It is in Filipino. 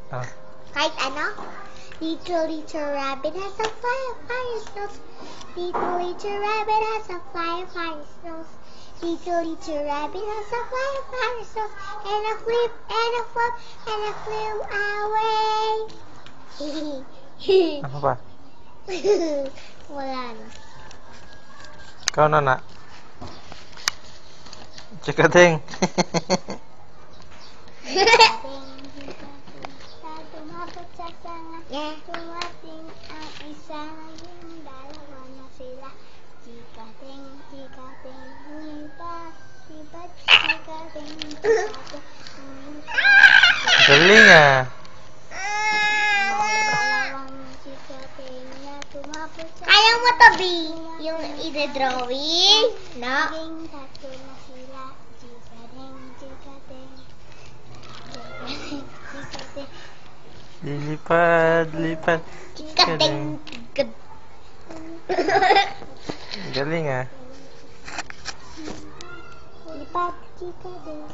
Ah. Kahit ano? Little rabbit has a fire's nose. Little rabbit has a fire's nose. Little rabbit has a fire's nose. And a flip and a flop and a flew away. Ano pa? Wala na. Ikaw na. Chikating. Tumabot sa sanga, tumating ang isa, yung dalawa na sila. Chikating, lipat, chikating, Galing ah. Ayaw mo tabi yung ide-drawing, no? Tatlo na sila, chikating. Lilipad. Chikating. Galing ah. Lipat, chikating.